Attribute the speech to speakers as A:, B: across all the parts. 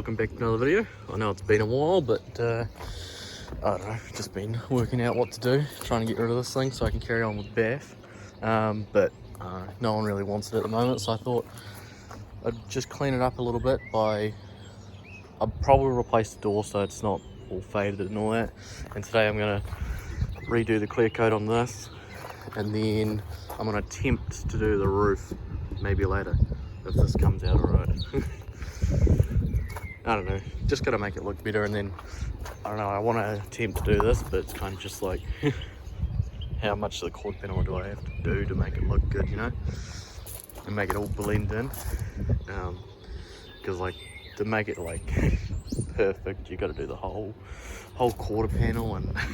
A: Welcome back to another video. I know it's been a while, but I don't know, just been working out what to do, trying to get rid of this thing so I can carry on with Bath. But no one really wants it at the moment, so I thought I'd just clean it up a little bit by, I'll probably replace the door so it's not all faded and all that. And today I'm gonna redo the clear coat on this, and then I'm gonna attempt to do the roof maybe later if this comes out alright. I don't know, just gotta make it look better. And then I don't know, I want to attempt to do this, but it's kind of just like how much of the quad panel do I have to do to make it look good, you know, and make it all blend in, because like to make it like perfect you got to do the whole quarter panel. And I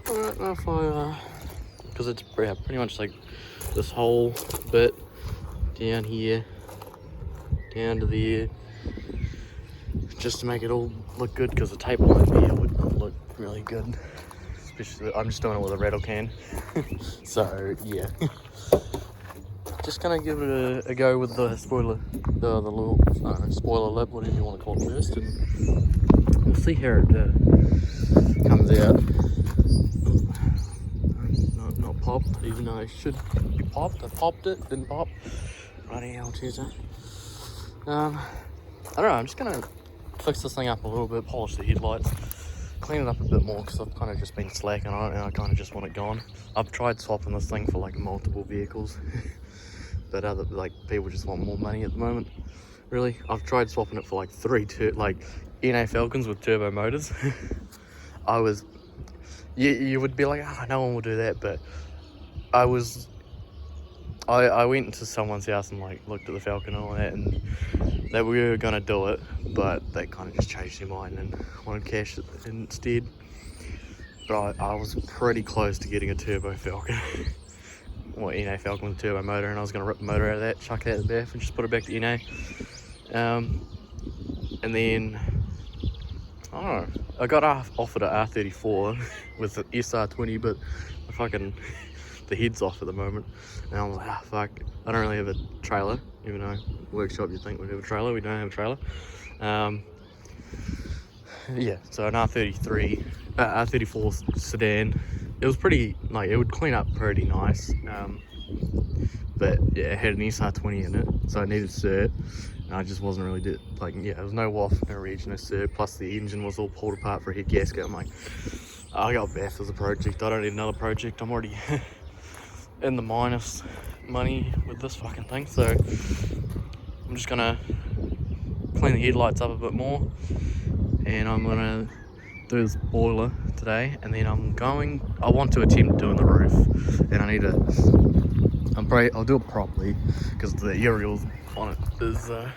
A: don't know if I because it's pretty much like this whole bit down here down to there, just to make it all look good, because the tape line here would not look really good, especially I'm just doing it with a rattle can. So yeah, just gonna give it a go with the spoiler, the little spoiler lip, whatever you want to call it, first, and we'll see how it comes out. Not popped, even though it should be popped. I popped it, didn't pop. Bloody Altezza. I don't know, I'm just gonna fix this thing up a little bit, polish the headlights, clean it up a bit more, because I've kind of just been slacking on it and I kind of just want it gone. I've tried swapping this thing for like multiple vehicles, but other people just want more money at the moment. Really, I've tried swapping it for like three NA Falcons with turbo motors. You would be like, oh, no one will do that, but I went into someone's house and like looked at the Falcon and all that, and they were gonna do it, but they kind of just changed their mind and wanted cash instead. But I was pretty close to getting a turbo Falcon, or NA Falcon with a turbo motor, and I was gonna rip the motor out of that, chuck it out the bath, and just put it back to NA. And then I don't know, I got offered a R34 with the SR20, but the head's off at the moment, and I was like, fuck, I don't really have a trailer, even though workshop you'd think we'd have a trailer. We don't have a trailer. Yeah, so an R34 sedan, it was pretty, like, it would clean up pretty nice, but yeah, it had an SR20 in it, so I needed cert, and I just wasn't really there was no waft, no reg, no cert, plus the engine was all pulled apart for a head gasket. I'm like, I got Bath as a project, I don't need another project, I'm already in the minus money with this fucking thing. So I'm just gonna clean the headlights up a bit more, and I'm gonna do this boiler today, and then I want to attempt doing the roof, and I'll do it properly, because the aerials on it is yeah,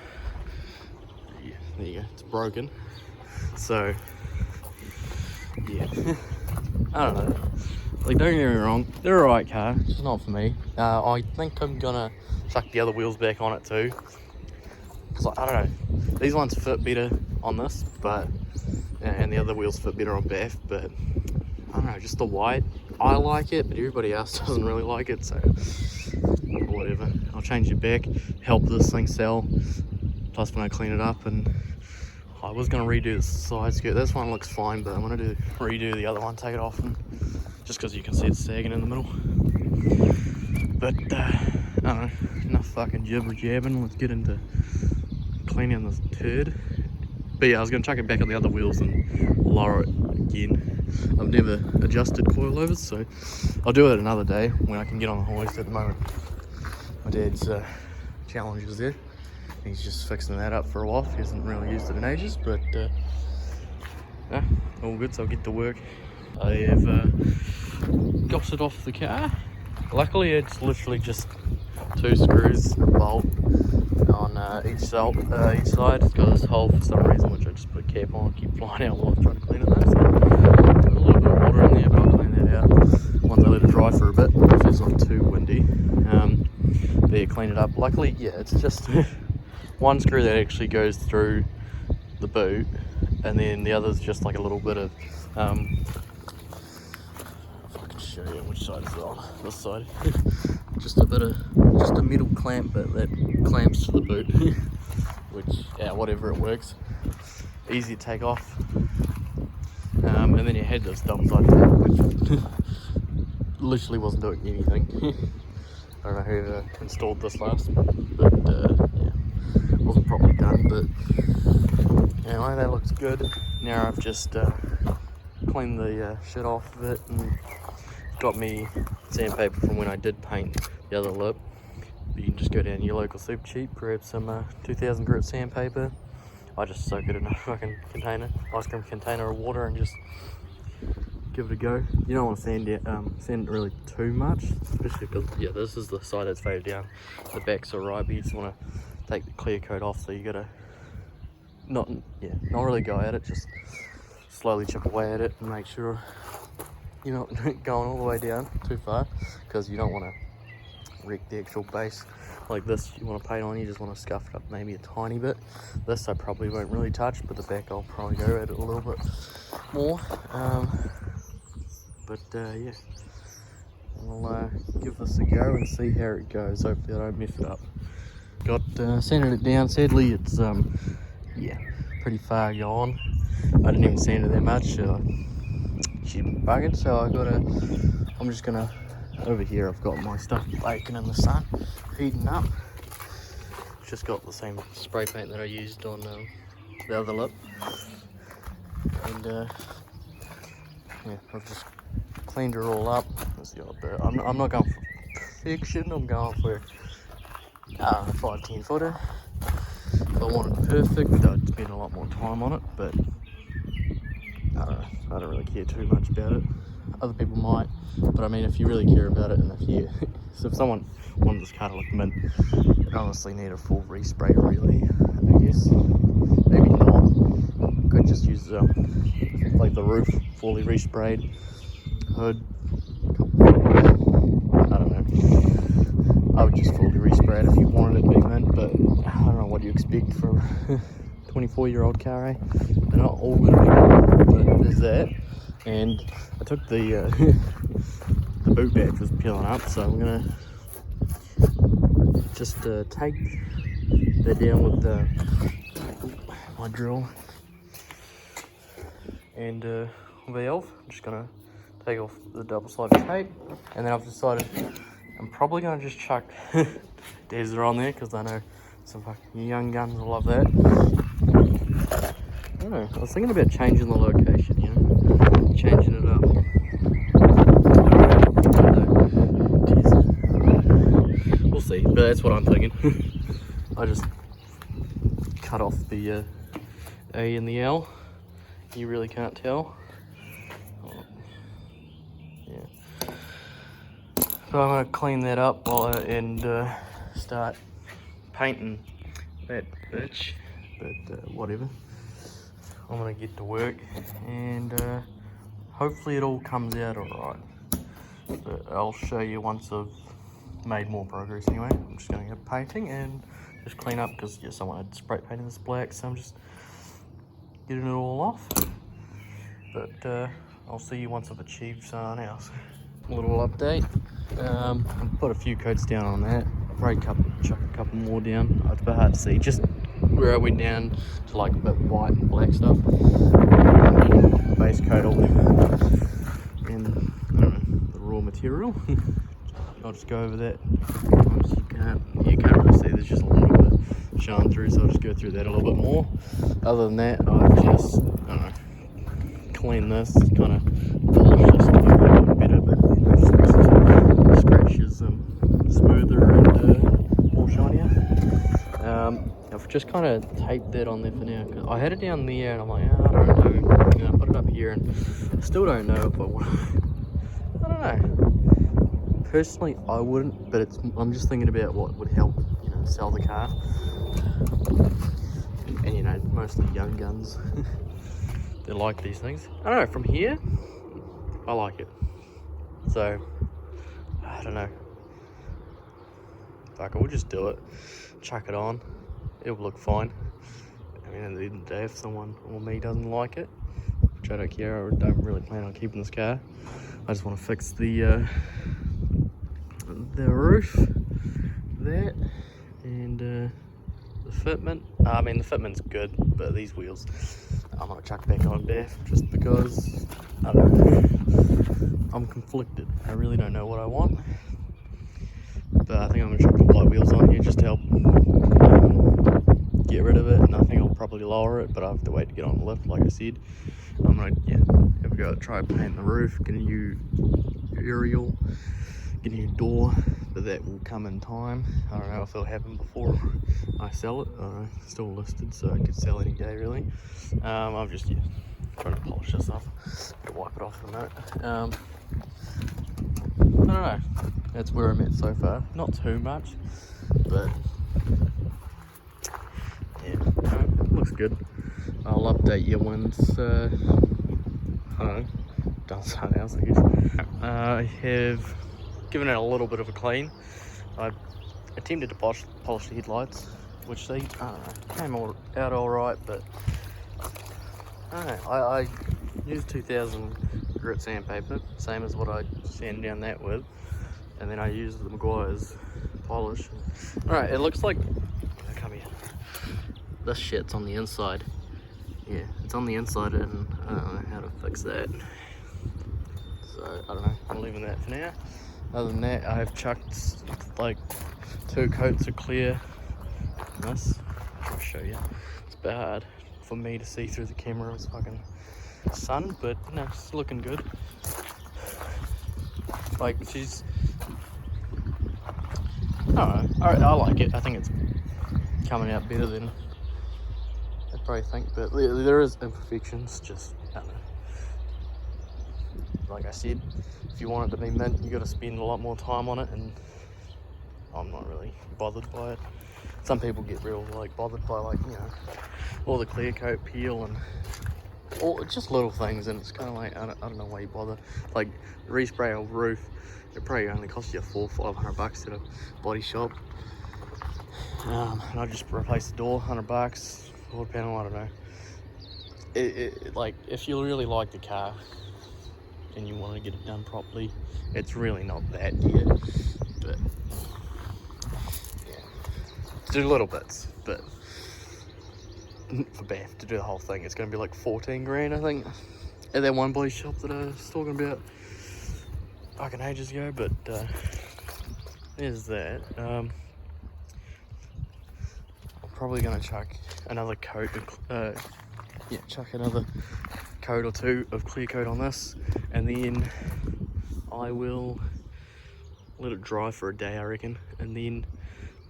A: there you go, it's broken. So yeah, I don't know, like, don't get me wrong, they're a right car, just not for me. I think I'm gonna chuck the other wheels back on it too, because I don't know, these ones fit better on this, but and the other wheels fit better on Bath, but I don't know, just the white, I like it, but everybody else doesn't really like it, so whatever. I'll change it back, help this thing sell, plus when I clean it up. And I was gonna redo the side skirt. This one looks fine, but I'm gonna redo the other one, take it off, and just because you can see it's sagging in the middle. But I don't know, enough fucking jibber jabbing, let's get into cleaning this turd. But yeah, I was gonna chuck it back on the other wheels and lower it again. I've never adjusted coilovers, so I'll do it another day when I can get on the hoist. At the moment, my dad's challenge is there. He's just fixing that up for a while. He hasn't really used it in ages, but yeah, all good, so I'll get to work. I have got it off the car. Luckily, it's literally just 2 screws and a bolt on each side. It's got this hole for some reason, which I just put a cap on, keep flying out while I'm trying to clean it though. So put a little bit of water in there, but I'll clean that out once I let it dry for a bit, if it's not too windy. But yeah, clean it up. Luckily, yeah, it's just one screw that actually goes through the boot, and then the other's just like a little bit of if I can show you which side is it on. This side. just a metal clamp, but that clamps to the boot. Which, yeah, whatever, it works. easy to take off. And then you had this double side tape, which literally wasn't doing anything. I don't know who installed this last, but yeah, wasn't properly done. But anyway, that looks good. Now I've just cleaned the shit off of it and got me sandpaper from when I did paint the other lip. You can just go down to your local super cheap, grab some 2000 grit sandpaper. I just soak it in a fucking container, ice cream container of water, and just give it a go. You don't want to sand it really too much, especially because yeah, this is the side that's faded down. The back's alright, but you just want to take the clear coat off. So you gotta not really go at it, just slowly chip away at it and make sure you're not going all the way down too far, because you don't want to wreck the actual base like this. You want to paint on, you just want to scuff it up maybe a tiny bit. This I probably won't really touch, but the back I'll probably go at it a little bit more. Yeah, I'll give this a go and see how it goes. Hopefully I don't mess it up. Got sanded it down. Sadly it's yeah, pretty far gone. I didn't even sand it that much. She buggered, so I'm just gonna, over here I've got my stuff baking in the sun, heating up. Just got the same spray paint that I used on the other lip, and yeah, I've just cleaned her all up. That's the odd bit. I'm not going for perfection, I'm going for 5-10 footer. If I wanted perfect, I'd spend a lot more time on it, but I don't know, I don't really care too much about it. Other people might, but I mean, if you really care about it, and so if someone wanted this car to look mint, it'd honestly need a full respray, really, I guess. Maybe not. Could just use like the roof fully resprayed, hood, I don't know. I would just fully respray it if you wanted it to be mint, but I don't know what you expect from a 24-year-old car, eh? They're not all gonna be mint, but there's that. And I took the the boot batch was peeling up, so I'm gonna just take that down with my drill and valve. I'm just gonna take off the double-sided tape, and then I've decided I'm probably gonna just chuck Desert on there, because I know some fucking young guns will love that. I don't know, I was thinking about changing the location, you know, changing it up. We'll see, but that's what I'm thinking. I just cut off the A and the L. You really can't tell. Yeah. So I'm gonna clean that up and start painting that bitch. But whatever. I'm gonna get to work, and hopefully it all comes out alright. But I'll show you once I've made more progress anyway. I'm just gonna get painting and just clean up, because yeah, someone had spray painted this black, so I'm just getting it all off. But I'll see you once I've achieved something else. A little update. I put a few coats down on that. I'll probably chuck a couple more down. It's a bit hard to see. Just where I went down to like a bit white and black stuff. Base coat all and I don't know, the raw material. I'll just go over that. You can't really see, there's just a little bit showing through, so I'll just go through that a little bit more. Other than that, I've just, I don't know, cleaned this, kind of polished this a little bit better, but just makes the scratches smoother and more shinier. I've just kind of taped that on there for now, because I had it down there and I'm like, I don't know, you know, I put it up here and I still don't know if I want. I don't know. Personally, I wouldn't, but I'm just thinking about what would help, you know, sell the car. And you know, mostly young guns, they like these things. I don't know, from here, I like it. So, I don't know. Fuck, we'll just do it. Chuck it on. It'll look fine. I mean, at the end of the day, if someone or me doesn't like it, which I don't care, I don't really plan on keeping this car. I just want to fix the roof, that, and The fitment, I mean the fitment's good, but these wheels I'm gonna chuck back on Beth just because, I don't know, I'm conflicted. I really don't know what I want, but I think I'm gonna chuck the white wheels on here just to help get rid of it, and I think I'll probably lower it, but I have to wait to get on the lift like I said. I'm gonna, have a go at try painting the roof, get a new aerial, get a new door, but that will come in time. I don't know if it'll happen before I sell it. It's still listed, so it could sell any day really. I'm just trying to polish this off, gotta wipe it off in a minute. I don't know, that's where I'm at so far. Not too much, but yeah, looks good. I'll update you once I don't know, done something else I guess. I have given it a little bit of a clean. I attempted to polish the headlights, which they, I don't know, came out alright, but I don't know, I used 2000 grit sandpaper, same as what I sand down that with, and then I used the Meguiar's polish. Alright, it looks like, come here, this shit's on the inside. Yeah, it's on the inside, and I don't know how to fix that. So, I don't know, I'm leaving that for now. Other than that, I have chucked like 2 coats of clear on this. I'll show you. It's a bit hard for me to see through the camera. It's fucking sun, but no, it's looking good. Like, she's, I don't know, I like it. I think it's coming out better than I probably think, but there is imperfections, just, I don't know. Like I said, if you want it to be mint, you got to spend a lot more time on it, and I'm not really bothered by it. Some people get real like bothered by, like, all the clear coat peel and all just little things, and it's kind of like I don't know why you bother. Like respray a roof, it probably only costs you $400-500 at a body shop. And I just replace the door, $100, wood panel, I don't know. It like, if you really like the car and you want to get it done properly, it's really not that dear, but yeah, do little bits. But for Beth to do the whole thing, it's going to be like 14 grand, I think, at that one body shop that I was talking about fucking ages ago. But there's that. I'm probably going to chuck another coat of, chuck another coat or 2 of clear coat on this, and then I will let it dry for a day, I reckon, and then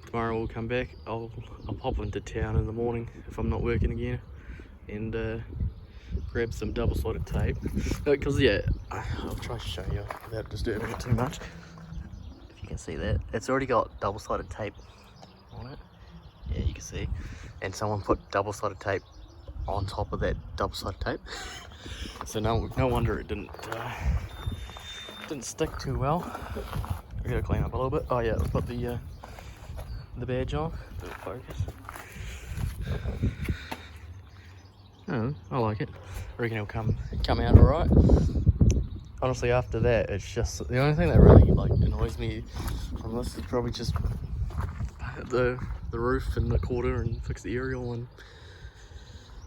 A: tomorrow we'll come back. I'll pop into town in the morning if I'm not working again, and grab some double-sided tape, because I'll try to show you without disturbing it too much. If you can see that, it's already got double-sided tape on it. Yeah, you can see, and someone put double-sided tape on top of that double-sided tape. So no wonder it didn't stick too well. We gotta clean up a little bit. Oh yeah, I've got the badge on. Bit of focus. Oh, I like it. I reckon it'll come out alright. Honestly, after that, it's just the only thing that really like annoys me from this is probably just the roof and the quarter, and fix the aerial, and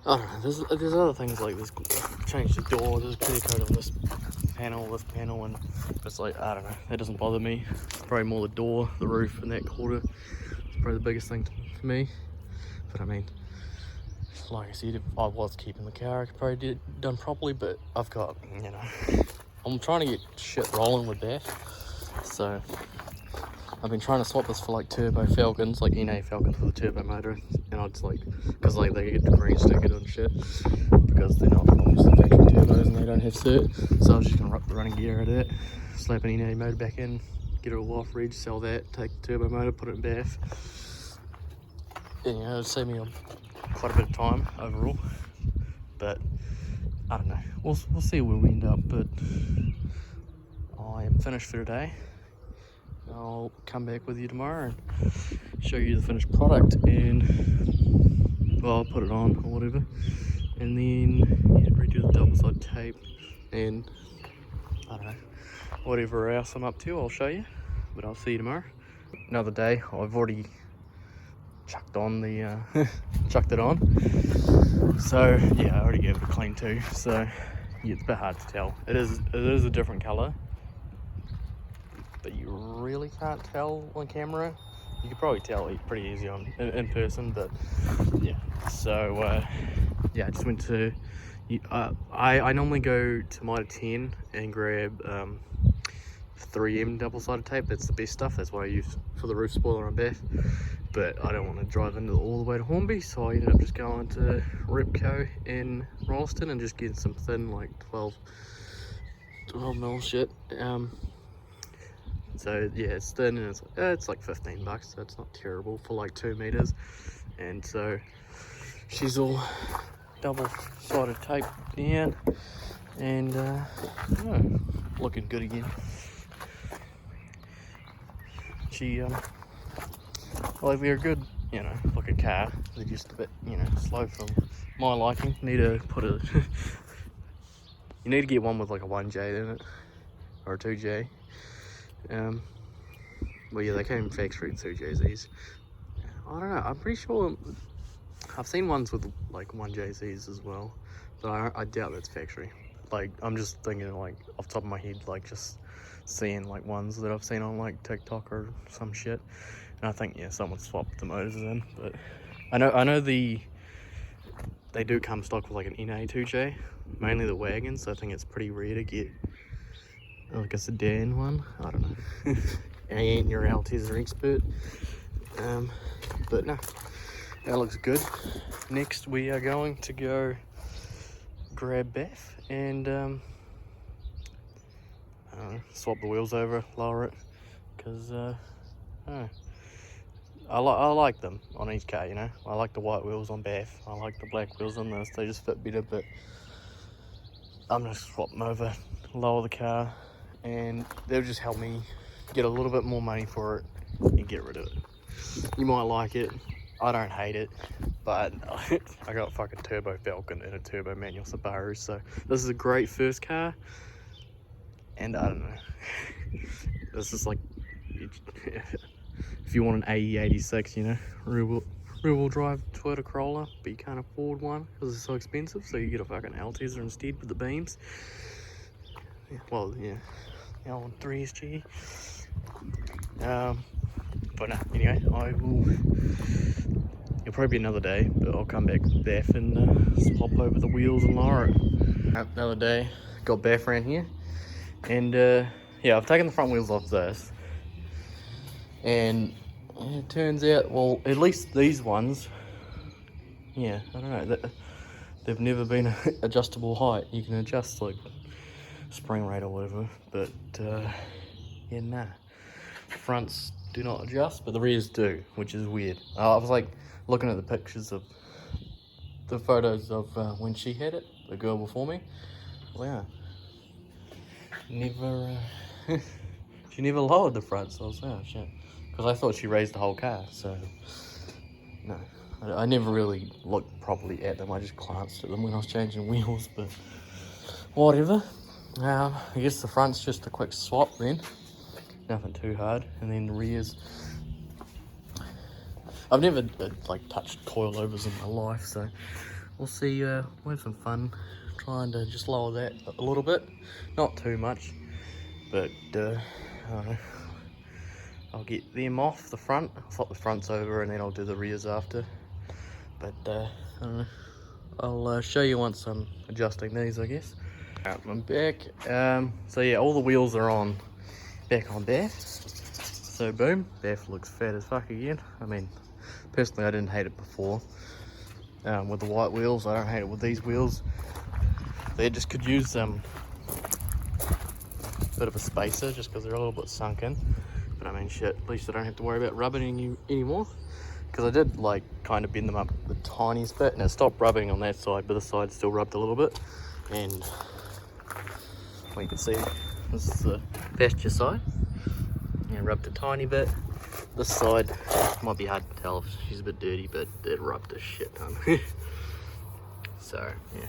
A: I don't know, there's other things like this. Change the door, there's clear coat on this panel, and it's like, I don't know, that doesn't bother me. It's probably more the door, the roof, and that quarter. It's probably the biggest thing for me. But I mean, like I said, if I was keeping the car, I could probably get it done properly, but I've got, I'm trying to get shit rolling with that. So I've been trying to swap this for like turbo Falcons, like NA Falcons with a turbo motor, and I'd like, because like they get the green stickered and shit, because they're not obviously factory turbos and they don't have cert. So I was just gonna run a gear out of that, slap an NA motor back in, get it all off reg, sell that, take the turbo motor, put it in Bath. And it'd save me quite a bit of time overall. But I don't know, we'll see where we end up. But I am finished for today. I'll come back with you tomorrow and show you the finished product, and well, I'll put it on or whatever, and then redo the double-sided tape, and I don't know, whatever else I'm up to, I'll show you. But I'll see you tomorrow. Another day. I've already chucked on the chucked it on. So yeah, I already gave it a clean too. So yeah, it's a bit hard to tell. It is a different color, but you really can't tell on camera. You could probably tell it pretty easy on in person, but yeah. So yeah, I just went to. I normally go to Mitre 10 and grab 3M double-sided tape. That's the best stuff. That's what I use for the roof spoiler on Bath. But I don't want to drive all the way to Hornby, so I ended up just going to Repco in Rolleston and just getting some thin, like 12 mil shit. So yeah, it's thin and it's like $15, so it's not terrible for like 2 meters. And so she's all double-sided tape down, and looking good again. She well, they're good, you know, like a car. They're just a bit, you know, slow for my liking. Need to put a you need to get one with like a 1J in it or a 2J. Well, yeah, they came factory 2Js. These, I don't know, I'm pretty sure I've seen ones with like 1JZs as well, but I doubt that's factory. Like, I'm just thinking like off the top of my head, like just seeing like ones that I've seen on like TikTok or some shit, and I think yeah, someone swapped the motors in. But I know they do come stock with like an NA2J, mainly the wagons. So I think it's pretty rare to get like a sedan one. I don't know. I ain't your Altezza expert, but no, that looks good. Next we are going to go grab Beth and swap the wheels over, lower it, because I like them on each car, you know. I like the white wheels on Beth, I like the black wheels on this, they just fit better, but I'm gonna swap them over, lower the car, and they'll just help me get a little bit more money for it and get rid of it. You might like it, I don't hate it, but I got fucking turbo Falcon and a turbo manual Subaru, so this is a great first car. And I don't know, this is like, if you want an AE86, you know, rear wheel drive Toyota Corolla, but you can't afford one because it's so expensive, so you get a fucking Altezza instead with the beams. Well, yeah, the old 3SG. But no, anyway, it'll probably be another day, but I'll come back with Bath and swap over the wheels and lower it. Another day, got Bath around here, and yeah, I've taken the front wheels off this, and it turns out, well, at least these ones, yeah, I don't know, they've never been adjustable height. You can adjust like spring rate or whatever, but yeah, nah, fronts do not adjust, but the rears do, which is weird. I was like looking at the pictures of the photos of when she had it, the girl before me. Wow, never she never lowered the front, so I was like, oh shit, because I thought she raised the whole car. So no, I never really looked properly at them. I just glanced at them when I was changing wheels, but whatever. I guess the front's just a quick swap then, nothing too hard. And then the rears, I've never like touched coilovers in my life, so we'll see. We'll have some fun trying to just lower that a little bit, not too much, but I don't know, I'll get them off the front, I'll swap the fronts over, and then I'll do the rears after. But I don't know, I'll show you once I'm adjusting these, I guess. I'm back. So yeah, all the wheels are on, back on Bath. So boom, Bath looks fat as fuck again. I mean, personally I didn't hate it before with the white wheels. I don't hate it with these wheels. They just could use a bit of a spacer just because they're a little bit sunken. But I mean, shit, at least I don't have to worry about rubbing anymore. Because I did like kind of bend them up the tiniest bit, and it stopped rubbing on that side, but the side still rubbed a little bit. And well, you can see this is the pasture side. Yeah, rubbed a tiny bit. This side might be hard to tell if she's a bit dirty, but it rubbed a shit ton. So yeah,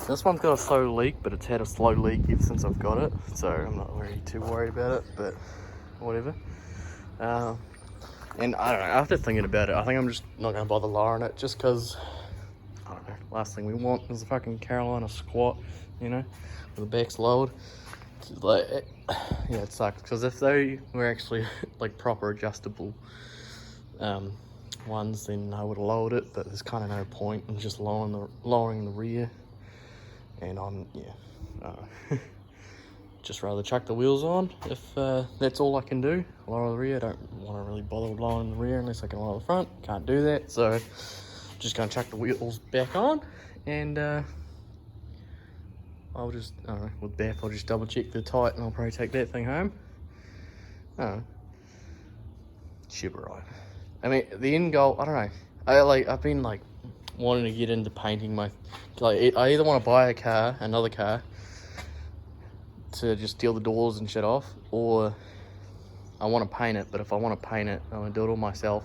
A: this one's got a slow leak, but it's had a slow leak ever since I've got it, so I'm not really too worried about it, but whatever. And I don't know, after thinking about it, I think I'm just not going to bother lowering it, just because, I don't know, last thing we want is a fucking Carolina squat, you know, with the back's lowered. Like, yeah, it sucks, because if they were actually like proper adjustable ones, then I would have lowered it, but there's kind of no point in just lowering the rear. And yeah, I don't know. Just rather chuck the wheels on if that's all I can do. Lower the rear. I don't want to really bother with lowering the rear unless I can lower the front. Can't do that, so just gonna chuck the wheels back on, and I'll just, I don't know, with Beth I'll just double check the tight, and I'll probably take that thing home. I don't know. Should be right. I mean, the end goal, I don't know. I've been like wanting to get into painting my, like, I either want to buy another car to just steal the doors and shit off, or I want to paint it. But if I want to paint it, I'm gonna do it all myself.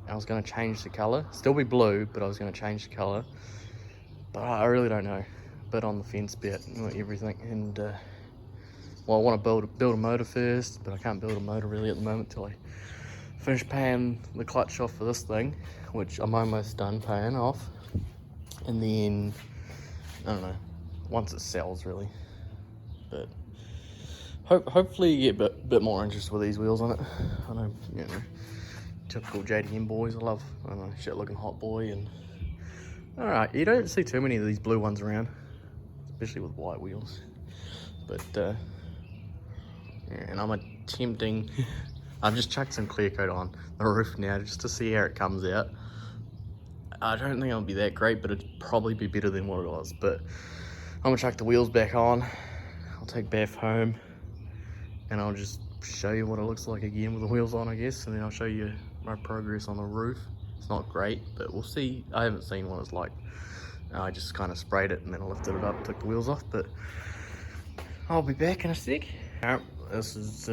A: And I was gonna change the color, still be blue, but I was gonna change the color. But I really don't know. Bit on the fence about everything, and well, I want to build a motor first, but I can't build a motor really at the moment till I finish paying the clutch off for this thing, which I'm almost done paying off. And then I don't know, once it sells really. But hopefully you get a bit more interest with these wheels on it. I know, you know, typical JDM boys. I love, I don't know, shit looking hot boy. And alright, you don't see too many of these blue ones around, especially with white wheels. But yeah, and I'm attempting I've just chucked some clear coat on the roof now just to see how it comes out. I don't think it'll be that great, but it'd probably be better than what it was. But I'm gonna chuck the wheels back on. I'll take Beth home, and I'll just show you what it looks like again with the wheels on, I guess, and then I'll show you my progress on the roof. It's not great, but we'll see. I haven't seen what it's like. I just kind of sprayed it and then I lifted it up, took the wheels off, but I'll be back in a sec. This is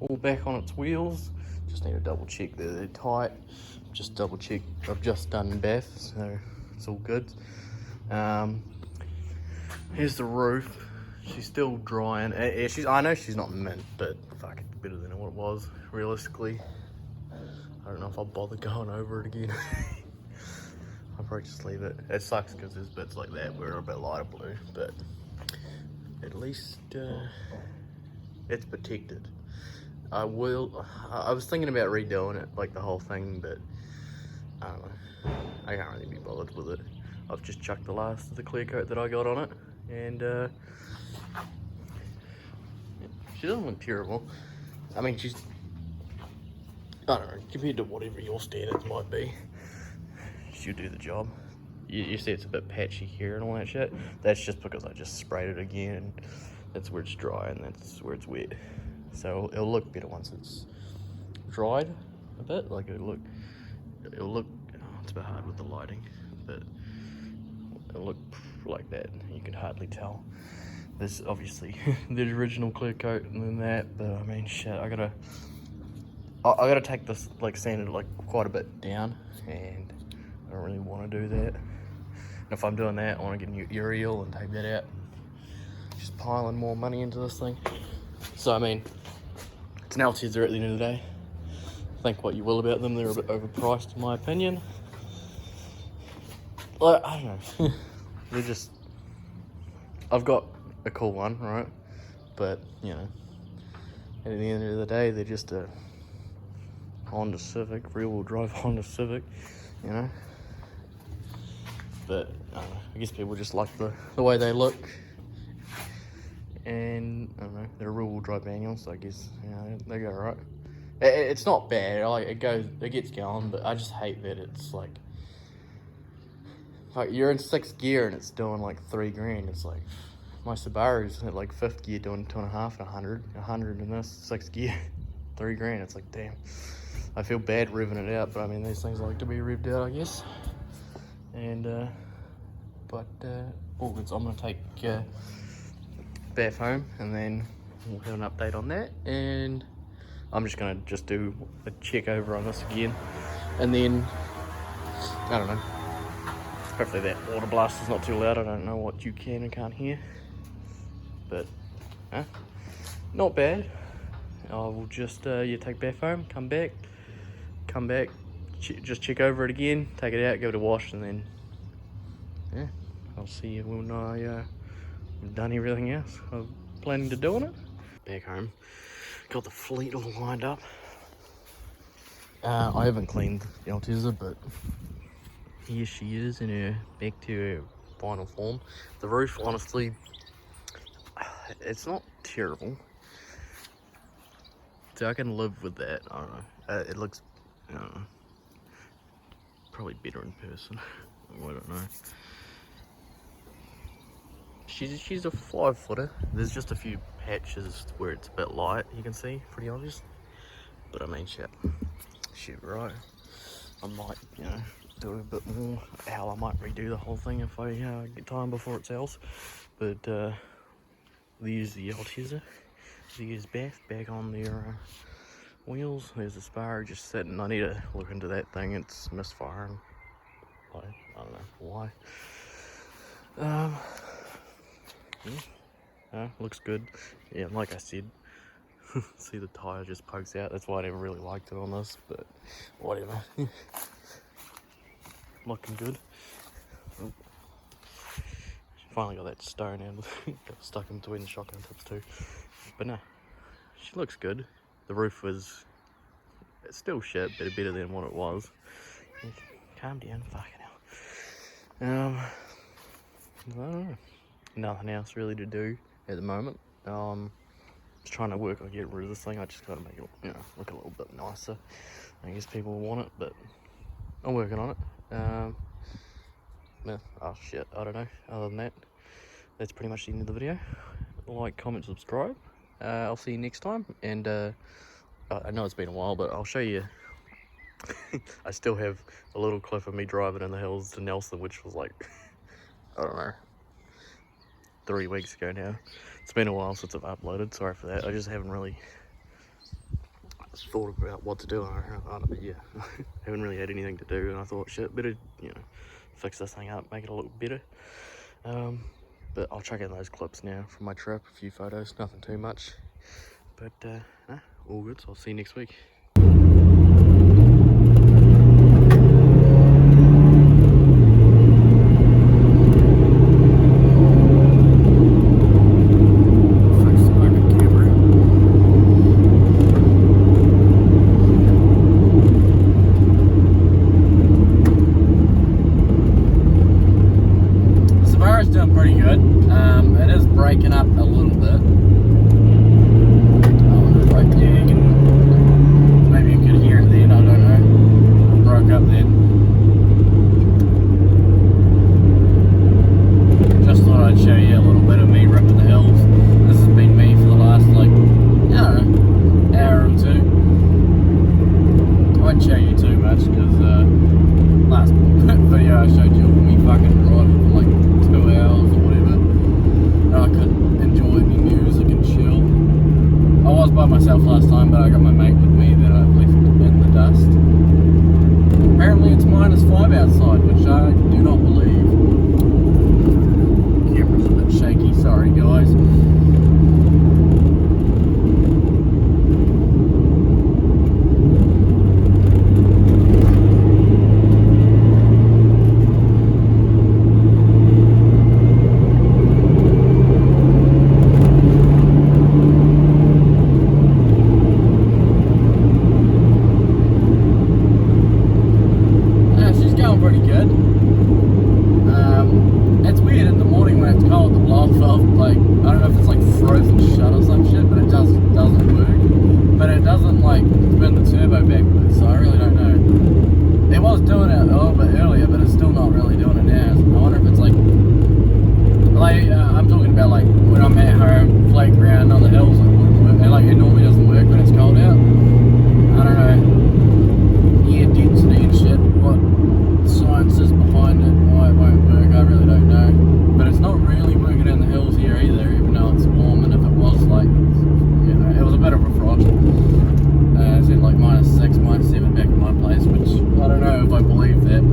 A: all back on its wheels. Just need to double check that they're tight. Just double check, I've just done Beth, so it's all good. Here's the roof. She's still drying. I know she's not mint, but fuck, it's better than what it was, realistically. I don't know if I'll bother going over it again. I'll probably just leave it. It sucks because there's bits like that where are a bit lighter blue, but at least it's protected. I was thinking about redoing it, like the whole thing, but I don't know. I can't really be bothered with it. I've just chucked the last of the clear coat that I got on it, and she doesn't look terrible. I mean, she's, I don't know, compared to whatever your standards might be, she'll do the job. You see it's a bit patchy here and all that shit. That's just because I just sprayed it again, and that's where it's dry and that's where it's wet. So it'll look better once it's dried a bit. Like it'll look, oh, it's a bit hard with the lighting, but it'll look like that. You can hardly tell. There's obviously the original clear coat and then that, but I mean, shit, I gotta take this, like, sand it like quite a bit down, and I don't really want to do that. And if I'm doing that, I want to get a new aerial and take that out. Just piling more money into this thing. So I mean, it's an Altezza at the end of the day. Think what you will about them, they're a bit overpriced in my opinion. Like, I don't know. They're just, I've got a cool one, right? But, you know, at the end of the day, they're just a Honda Civic, rear-wheel drive Honda Civic, you know? But, I don't know, I guess people just like the way they look. And, I don't know, they're a rear-wheel drive manual, so I guess, you know, they go right. It's not bad, like, it gets going, but I just hate that it's like you're in 6th gear and it's doing like 3 grand. It's like, my Subaru's at like 5th gear doing 2.5 and 100 in this 6th gear, 3 grand. It's like, damn. I feel bad revving it out, but I mean, these things like to be revved out, I guess. And, all good. So I'm gonna take Beth home, and then we'll have an update on that. And I'm just gonna do a check over on this again, and then I don't know. Hopefully that water blast is not too loud. I don't know what you can and can't hear, but not bad. I will just take Beth home, come back, come back, just check over it again, take it out, give it a wash, and then yeah, I'll see you when I've done everything else I'm planning to do on it. Back home, got the fleet all lined up. I haven't cleaned the Altezza, but here she is in her back to her final form. The roof, honestly, it's not terrible. So I can live with that. I don't know. It looks, I don't know, probably better in person. I don't know. She's a 5-footer. There's just a few patches where it's a bit light. You can see, pretty obvious. But I mean, shit, right. I might, you know, do a bit more. Hell, I might redo the whole thing if I get time before it sells. But there's the Altezza. There's back on their wheels. There's the spar just sitting. I need to look into that thing. It's misfiring. I don't know why. Yeah, looks good. Yeah, like I said, see the tyre just pokes out. That's why I never really liked it on this, but whatever. Looking good. Oh. Finally got that stone out. Got stuck in between the shotgun tips too. But no, she looks good. The roof was, it's still shit, but better than what it was. Calm down, fucking hell. I don't know. Nothing else really to do at the moment. Just trying to work on getting rid of this thing. I just gotta make it, you know, look a little bit nicer. I guess people want it, but I'm working on it. Yeah, oh shit, I don't know. Other than that, that's pretty much the end of the video. Like, comment, subscribe. I'll see you next time. And I know it's been a while, but I'll show you. I still have a little clip of me driving in the hills to Nelson, which was like, I don't know, 3 weeks ago now. It's been a while since I've uploaded. Sorry for that. I just haven't really thought about what to do. I don't know, yeah, haven't really had anything to do, and I thought, shit, better, you know, fix this thing up, make it a little better. But I'll check in those clips now from my trip, a few photos, nothing too much. But all good, so I'll see you next week. Pretty good. It is breaking up a little bit. Right there, you can, maybe you could hear it then, I don't know. It broke up then. Just thought I'd show you a little bit of me ripping the hills. This has been me for the last, like, I don't know, hour or two. I won't show you too much because last video I showed you me fucking driving for like 2 hours or whatever, and I couldn't enjoy any music and chill. I was by myself last time, but I got my mate with me that I've left in the dust. Apparently it's -5 outside, which I do not believe. Camera's a bit shaky, sorry guys. Pretty good. It's weird in the morning when it's cold, the blow off, like, I don't know if it's like frozen shut or some shit, but it doesn't work. But it doesn't like spin the turbo backwards, so I really don't know. It was doing it a little bit earlier, but it's still not really doing it now. So I wonder if it's like I'm talking about like when I'm at home, floating around on the hills, it wouldn't work. And like it normally doesn't work when it's cold out. I don't know. Yeah, density and shit. What science is behind it, why it won't work, I really don't know. But it's not really working in the hills here either, even though it's warm, and if it was like, you know, it was a bit of a frost. It's in like -6, -7 back at my place, which I don't know if I believe that,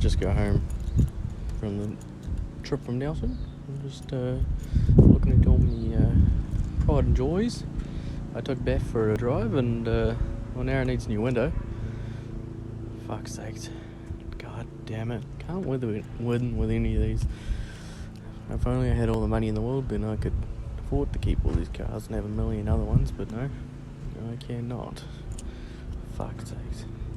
A: just got home from the trip from Nelson. I'm just looking at all my pride and joys. I took Beth for a drive, and well, now it needs a new window. Fuck's sakes. God damn it. Can't win with any of these. If only I had all the money in the world, then I could afford to keep all these cars and have a million other ones, but no, I cannot. Fuck's sakes.